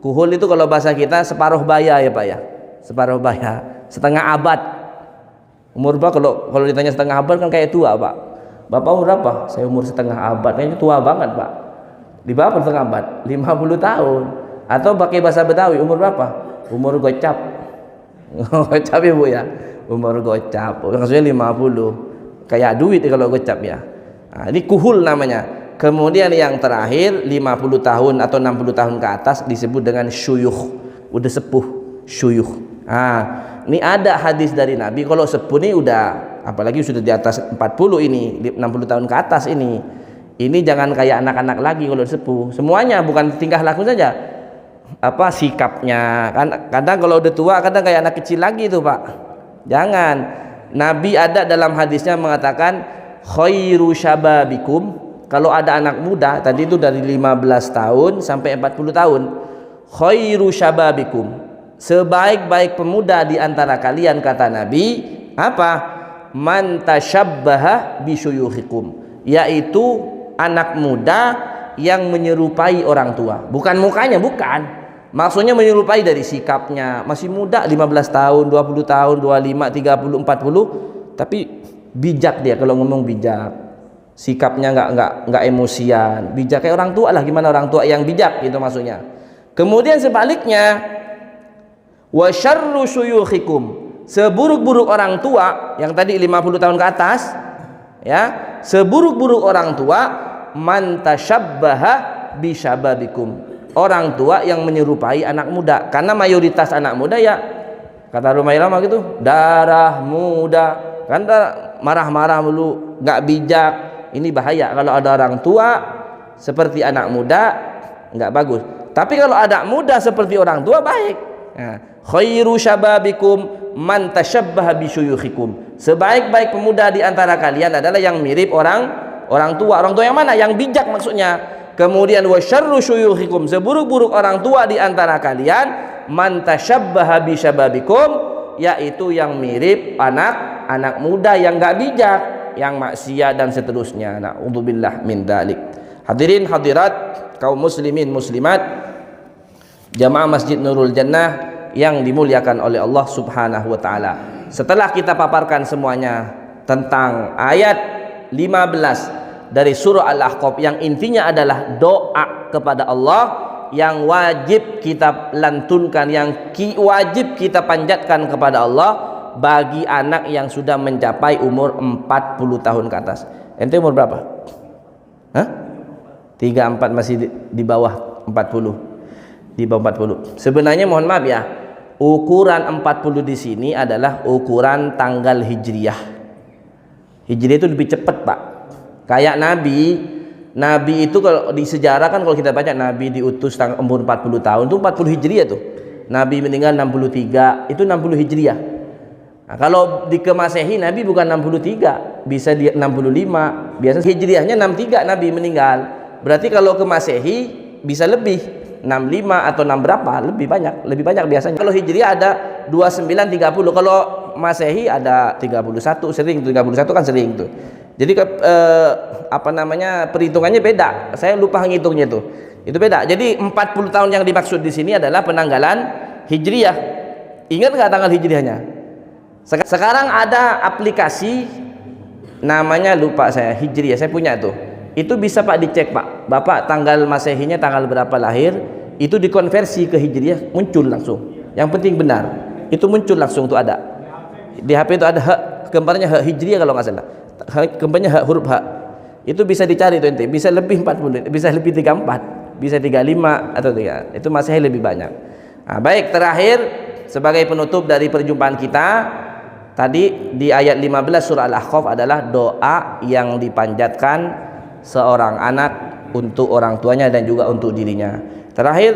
Kuhul itu kalau bahasa kita separuh baya, ya Pak ya. Separuh baya, setengah abad. Umur berapa? Kalau ditanya setengah abad kan kayak tua, Pak. Bapak umur berapa? Saya umur setengah abad. Kayaknya tua banget, Pak. Di bawah setengah abad, 50 tahun. Atau pakai bahasa Betawi, umur berapa? Umur gocap. Gocap Ibu ya. Umur gocap. Maksudnya 50. Kayak duit kalau gocap ya. Nah, ini kuhul namanya. Kemudian yang terakhir 50 tahun atau 60 tahun ke atas disebut dengan syuyukh. Udah sepuh, syuyukh. Nah, ini ada hadis dari Nabi, kalau sepuh ini udah, apalagi sudah di atas 40 ini, 60 tahun ke atas ini jangan kayak anak-anak lagi kalau sepuh. Semuanya, bukan tingkah laku saja, apa sikapnya. Kadang kalau udah tua kadang kayak anak kecil lagi itu, Pak. Jangan. Nabi ada dalam hadisnya mengatakan khairu syababikum, kalau ada anak muda tadi itu dari 15 tahun sampai 40 tahun, khairu syababikum, sebaik-baik pemuda di antara kalian, kata Nabi, apa? Man tasyabbaha bisyuyukhikum, yaitu anak muda yang menyerupai orang tua. Bukan mukanya, bukan. Maksudnya menyerupai dari sikapnya. Masih muda, 15 tahun, 20 tahun, 25, 30, 40, tapi bijak dia kalau ngomong, bijak. Sikapnya enggak emosian, bijak kayak orang tua lah. Gimana orang tua yang bijak, gitu maksudnya. Kemudian sebaliknya, wa syarru syuyukhikum, seburuk-buruk orang tua yang tadi 50 tahun ke atas, ya, seburuk-buruk orang tua, man tasyabbaha bisyababikum, orang tua yang menyerupai anak muda. Karena mayoritas anak muda ya, kata Rumah Irama gitu, darah muda, kan marah-marah dulu, nggak bijak. Ini bahaya kalau ada orang tua seperti anak muda, nggak bagus. Tapi kalau anak muda seperti orang tua, baik. Nah, khairu syababikum man tasyabbaha bisyuyukhikum, Sebaik-baik pemuda di antara kalian adalah yang mirip orang tua. Orang tua yang mana? Yang bijak maksudnya. Kemudian wa syarru syuyukhikum, seburuk-buruk orang tua di antara kalian man tasyabbaha bi syababikum, yaitu yang mirip anak muda yang enggak bijak, yang maksiat dan seterusnya. Na'udzubillah min dzalik. Hadirin hadirat kaum muslimin muslimat jamaah Masjid Nurul Jannah yang dimuliakan oleh Allah Subhanahu wa taala. Setelah kita paparkan semuanya tentang ayat 15 dari surah Al-Ahqaf yang intinya adalah doa kepada Allah yang wajib kita lantunkan, yang wajib kita panjatkan kepada Allah bagi anak yang sudah mencapai umur 40 tahun ke atas. Ente umur berapa? Hah? 34, masih di bawah 40. Di bawah 40. Sebenarnya mohon maaf ya, ukuran 40 di sini adalah ukuran tanggal hijriyah. Hijriyah itu lebih cepat, Pak. Kayak Nabi itu kalau di sejarah kan, kalau kita baca Nabi diutus umur 40 tahun itu 40 hijriyah tuh. Nabi meninggal 63, itu 60 hijriyah. Nah, kalau di ke Masehi Nabi bukan 63, bisa di 65. Biasa hijriyahnya 63 Nabi meninggal. Berarti kalau ke Masehi bisa lebih 65 atau 6 berapa, lebih banyak biasanya. Kalau hijriyah ada 29 30, kalau Masehi ada 31, sering 31 kan sering tuh. Jadi perhitungannya beda. Saya lupa ngitungnya tuh. Itu beda. Jadi 40 tahun yang dimaksud di sini adalah penanggalan hijriyah. Ingat nggak tanggal hijriyahnya? Sekarang ada aplikasi namanya, lupa saya, hijriyah. Saya punya tuh. Itu bisa Pak dicek, Pak. Bapak tanggal Masehinya tanggal berapa lahir, itu dikonversi ke hijriyah, muncul langsung. Yang penting benar. Itu muncul langsung tuh ada. Di HP itu ada gambarnya hijriyah kalau nggak salah. Gambarnya huruf H. Itu bisa dicari tuh ente, bisa lebih 40, bisa lebih 34, bisa 35 atau 3. Itu masih lebih banyak. Nah, baik, terakhir sebagai penutup dari perjumpaan kita tadi di ayat 15 surah Al-Ahqaf adalah doa yang dipanjatkan seorang anak untuk orang tuanya dan juga untuk dirinya. Terakhir,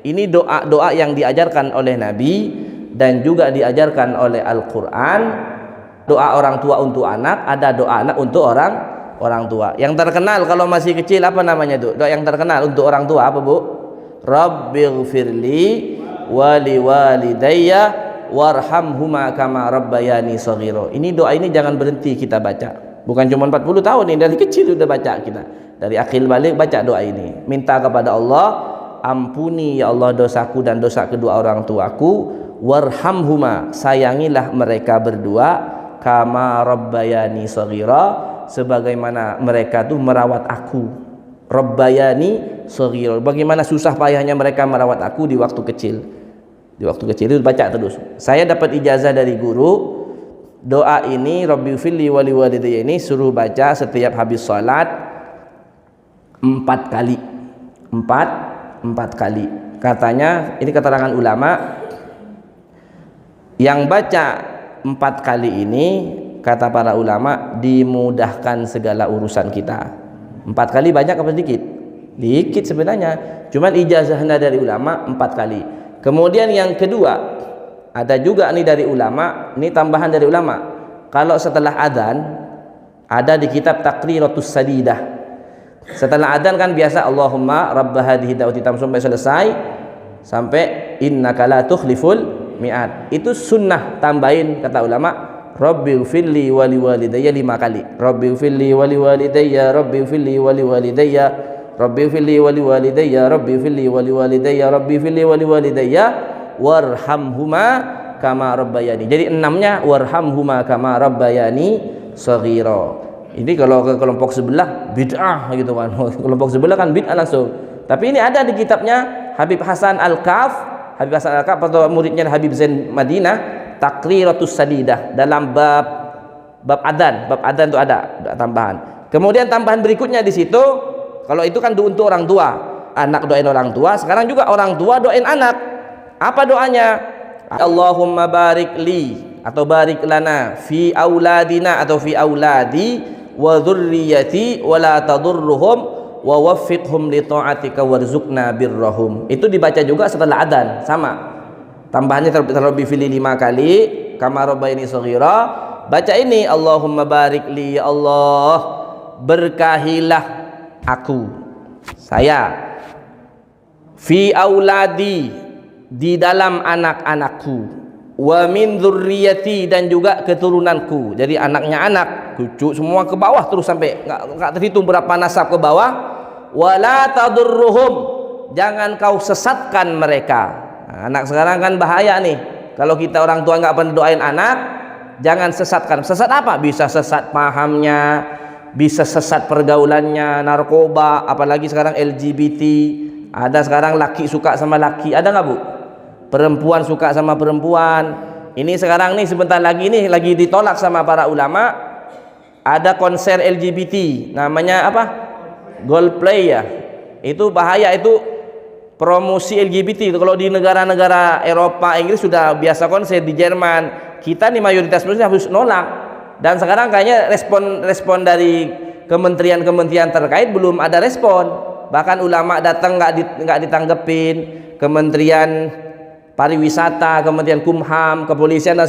ini doa-doa yang diajarkan oleh Nabi dan juga diajarkan oleh Al-Qur'an. Doa orang tua untuk anak, ada doa anak untuk orang tua. Yang terkenal kalau masih kecil apa namanya itu? Doa yang terkenal untuk orang tua apa, Bu? Rabbighfirli wa liwalidayya warhamhuma kama rabbayani shaghira. Ini doa ini jangan berhenti kita baca. Bukan cuma 40 tahun ini, dari kecil sudah baca kita. Dari akil balik baca doa ini. Minta kepada Allah, ampuni ya Allah dosaku dan dosa kedua orang tuaku, warhamhuma, sayangilah mereka berdua, kama rabbayani shaghira, sebagaimana mereka tuh merawat aku. Rabbayani shaghira, bagaimana susah payahnya mereka merawat aku di waktu kecil. Di waktu kecil itu baca terus. Saya dapat ijazah dari guru, doa ini Rabbighfirli wa liwalidayya ini suruh baca setiap habis salat 4 kali. 4 kali. Katanya, ini keterangan ulama, yang baca 4 kali ini kata para ulama dimudahkan segala urusan kita. 4 kali banyak apa sedikit? Dikit sebenarnya. Cuman ijazahnya dari ulama 4 kali. Kemudian yang kedua, ada juga nih dari ulama, ini tambahan dari ulama. Kalau setelah adzan ada di kitab Taqriratus Sadidah. Setelah adzan kan biasa Allahumma rabb hadhihi da'wati tam sampai selesai, sampai innaka la tukhliful mi'ad. Itu sunnah, tambahin kata ulama Rabbighfirli wa liwalidayya 5 kali. Rabbighfirli wa liwalidayya, Rabbighfirli wa liwalidayya, Rabbighfirli wa liwalidayya, Rabbighfirli wa liwalidayya, Rabbighfirli wa liwalidayya warhamhuma kama rabbayani. Jadi 6-nya warhamhuma kama rabbayani shaghira. Ini kalau ke kelompok sebelah bid'ah gitu kan. Kelompok sebelah kan bid'ah langsung. Tapi ini ada di kitabnya Habib Hasan Al-Kaf, Habib Hasan Al-Kaf atau muridnya Habib Zain Madinah, Taqriratus Sadidah, dalam bab adzan itu ada tambahan. Kemudian tambahan berikutnya di situ, kalau itu kan untuk orang tua, anak doain orang tua, sekarang juga orang tua doain anak. Apa doanya? Allahumma barik li atau barik lana fi auladina atau fi auladi wa dzurriyyati wa la tadurruhum wa waffiqhum li ta'atika warzuqna birrahum. Itu dibaca juga setelah adzan, sama. Tambahannya Rabbighfirli 5 kali, kama rabbayani shaghira, Baca ini, Allahumma barik li, ya Allah berkahilah aku, saya, fi auladi, di dalam anak-anakku, wa min dzurriyyati, dan juga keturunanku. Jadi anaknya anak, cucu semua ke bawah terus sampai enggak terhitung berapa nasab ke bawah. Wala tadurruhum, jangan kau sesatkan mereka. Nah, anak sekarang kan bahaya nih. Kalau kita orang tua nggak pernah doain anak, jangan sesatkan. Sesat apa? Bisa sesat pahamnya, bisa sesat pergaulannya, narkoba, apalagi sekarang LGBT. Ada sekarang laki suka sama laki, ada nggak Bu? Perempuan suka sama perempuan. Ini sekarang nih sebentar lagi nih lagi ditolak sama para ulama. Ada konser LGBT, namanya apa? Coldplay ya. Itu bahaya, itu promosi LGBT. Itu kalau di negara-negara Eropa, Inggris sudah biasa konser. Di Jerman, kita nih mayoritas muslim harus nolak. Dan sekarang kayaknya respon dari kementerian-kementerian terkait belum ada respon. Bahkan ulama datang nggak ditanggepin. Kementerian pariwisata, kementerian Kumham, kepolisian, dan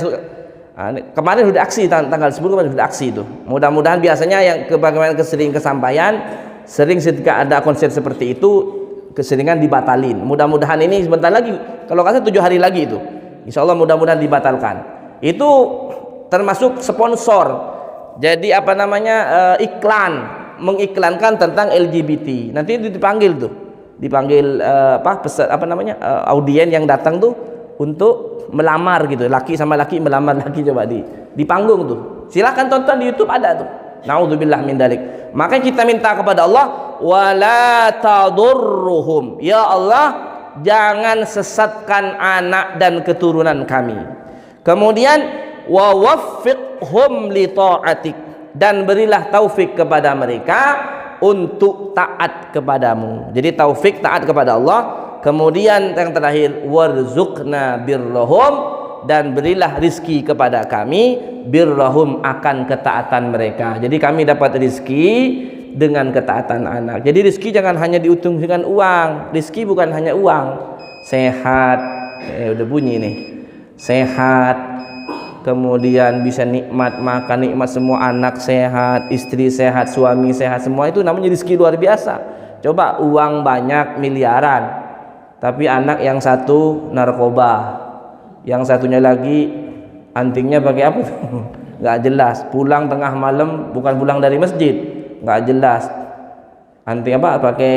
kemarin sudah aksi, tanggal 10 kemarin sudah aksi itu. Mudah-mudahan biasanya yang bagaimana kesampaian sering ketika ada konser seperti itu keseringan dibatalin. Mudah-mudahan ini sebentar lagi, kalau kata 7 hari lagi itu, insya Allah mudah-mudahan dibatalkan. Itu termasuk sponsor. Jadi apa namanya, iklan, mengiklankan tentang LGBT. Nanti dipanggil tuh, dipanggil audien yang datang tuh untuk melamar gitu, laki sama laki melamar laki, coba di panggung tuh. Silahkan tonton di YouTube, ada tuh. Naudzubillah min dalik. Maka kita minta kepada Allah, wala tadurruhum, ya Allah jangan sesatkan anak dan keturunan kami. Kemudian wa waffiqhum li ta'atik, dan berilah taufik kepada mereka untuk taat kepadamu. Jadi taufik taat kepada Allah. Kemudian yang terakhir, warzuqna birrahum, dan berilah rizki kepada kami birrahum, akan ketaatan mereka. Jadi kami dapat rizki dengan ketaatan anak. Jadi rizki jangan hanya dihitung dengan uang. Rizki bukan hanya uang. Sehat, udah bunyi nih, sehat, kemudian bisa nikmat makan, nikmat semua, anak sehat, istri sehat, suami sehat, semua itu namanya rizki luar biasa. Coba uang banyak miliaran, tapi anak yang satu narkoba, yang satunya lagi antingnya pakai apa? Nggak jelas. Pulang tengah malam, bukan pulang dari masjid, nggak jelas. Anting apa? Pakai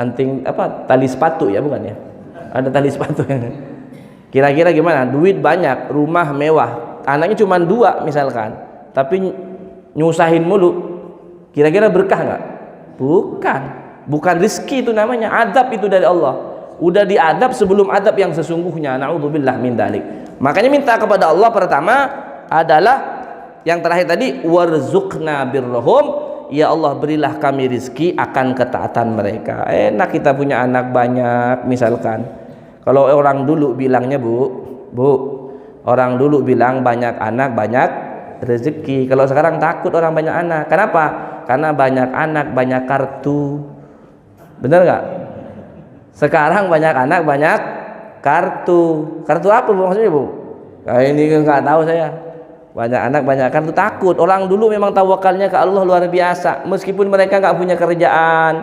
anting apa? Tali sepatu ya, bukan ya? Ada tali sepatu. Kira-kira gimana? Duit banyak, rumah mewah, anaknya cuma 2 misalkan, tapi nyusahin mulu. Kira-kira berkah nggak? Bukan rezeki itu namanya, adab itu dari Allah. Udah diadab sebelum adab yang sesungguhnya. Naudzubillah min dalik. Makanya minta kepada Allah pertama adalah yang terakhir tadi, warzuqna birrahum, ya Allah berilah kami rizki akan ketaatan mereka. Enak kita punya anak banyak misalkan. Kalau orang dulu bilangnya Bu, orang dulu bilang banyak anak banyak rezeki. Kalau sekarang takut orang banyak anak. Kenapa? Karena banyak anak banyak kartu. Benar nggak? Sekarang banyak anak banyak kartu. Kartu apa Bu maksudnya Bu? Nah, ini nggak tahu saya. Banyak anak banyak kartu, takut. Orang dulu memang tawakalnya ke Allah luar biasa. Meskipun mereka nggak punya kerjaan,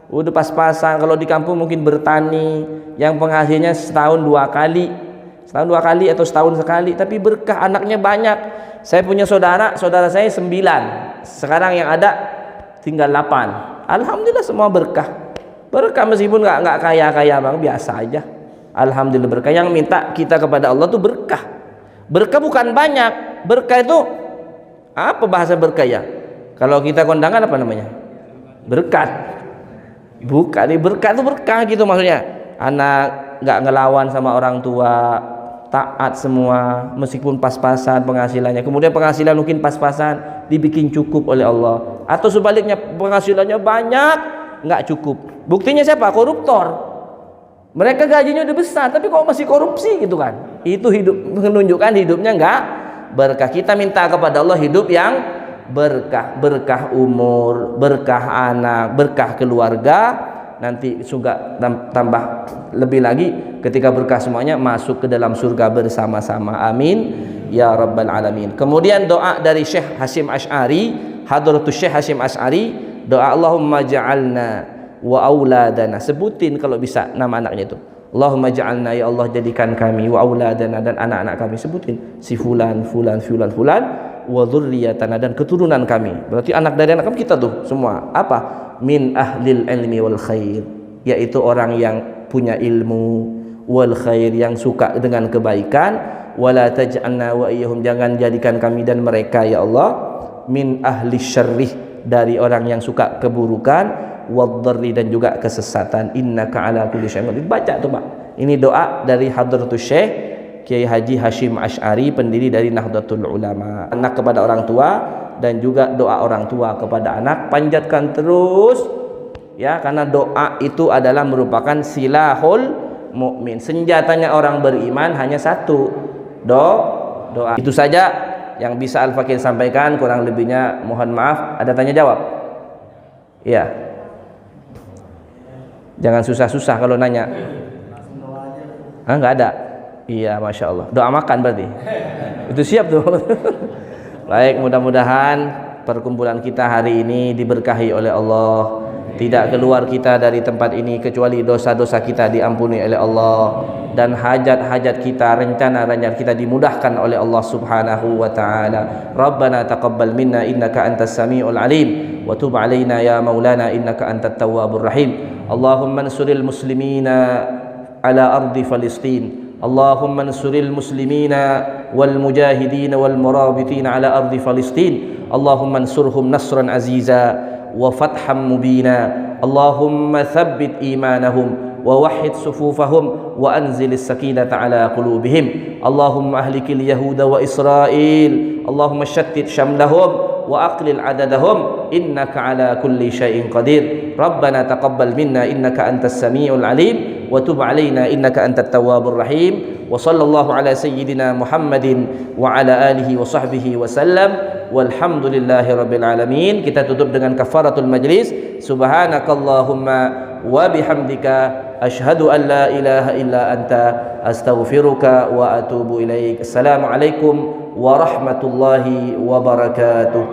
udah pas-pasan. Kalau di kampung mungkin bertani, yang penghasilnya setahun 2 kali atau setahun sekali, tapi berkah, anaknya banyak. Saya punya saudara saya 9. Sekarang yang ada tinggal 8. Alhamdulillah semua berkah meskipun nggak kaya bang, biasa aja. Alhamdulillah berkah. Yang minta kita kepada Allah tuh berkah bukan banyak. Berkah itu apa bahasa berkah ya? Kalau kita kondangan apa namanya? Berkat. Bukan, berkah itu berkah gitu maksudnya. Anak nggak ngelawan sama orang tua, taat semua meskipun pas-pasan penghasilannya. Kemudian penghasilan mungkin pas-pasan dibikin cukup oleh Allah, atau sebaliknya penghasilannya banyak nggak cukup. Buktinya siapa? Koruptor. Mereka gajinya udah besar tapi kok masih korupsi gitu kan. Itu hidup menunjukkan hidupnya nggak berkah. Kita minta kepada Allah hidup yang berkah umur, berkah anak, berkah keluarga. Nanti surga tambah lebih lagi ketika berkah semuanya masuk ke dalam surga bersama-sama. Amin ya rabbal alamin. Kemudian doa dari Syekh Hasyim Asy'ari, Hadratus Syekh Hasyim Asy'ari, doa Allahumma ja'alna wa auladana. Sebutin kalau bisa nama anaknya itu. Allahumma ja'alna, ya Allah jadikan kami, wa auladana, dan anak-anak kami. Sebutin si fulan wa dzurriyyatana, dan keturunan kami. Berarti anak dari anak kami kita tuh semua apa? Min ahlil ilmi wal khair, yaitu orang yang punya ilmu, wal khair, yang suka dengan kebaikan. Wala taj'alna wa iyyahum, jangan jadikan kami dan mereka ya Allah min ahli syarrih, dari orang yang suka keburukan, wadh-dharri, dan juga kesesatan. Innaka ala kulli syai'in qadir. Baca tuh Pak, ini doa dari Hadratus Syekh Kiai Haji Hasyim Asy'ari, pendiri dari Nahdlatul Ulama. Anak kepada orang tua dan juga doa orang tua kepada anak, panjatkan terus ya, karena doa itu adalah merupakan silahul mukmin. Senjatanya orang beriman hanya satu, doa. Itu saja yang bisa Al-Fakir sampaikan, kurang lebihnya mohon maaf. Ada tanya jawab? Iya. Jangan susah-susah kalau nanya. Enggak ada. Iya, Masya Allah. Doa makan berarti. Itu siap tuh. Baik, mudah-mudahan perkumpulan kita hari ini diberkahi oleh Allah. Tidak keluar kita dari tempat ini kecuali dosa-dosa kita diampuni oleh Allah, dan hajat-hajat kita, rencana-rencana kita dimudahkan oleh Allah Subhanahu wa taala. Rabbana taqabbal minna innaka antas samiul alim wa tub alaina ya maulana innaka antat tawwabur rahim. Allahumma ansuril muslimina ala ardi Palestin. Allahumma ansuril muslimina wal mujahidin wal murabitin ala ardi Palestin. Allahumma ansurhum nasran aziza wa fatham mubina. Allahumma thabbit imanahum wa wahhid sufufahum wa anzilis sakinata ala qulubihim. Allahumma ahlikil yahuda wa Israel. Allahumma shattit shamlahum wa aqlil adadahum innaka ala kulli syai'in qadir. Rabbana taqabbal minna innaka antas samiul alim wa tub alaina innaka antat tawwabur rahim. Wa sallallahu ala sayyidina Muhammadin wa ala alihi wa sahbihi wa sallam. Walhamdulillahi rabbil alamin. Kita tutup dengan kafaratul majlis. Subhanakallahumma wa bihamdika asyhadu an la ilaha illa anta astaghfiruka wa atubu ilaik. Assalamualaikum warahmatullahi wabarakatuh.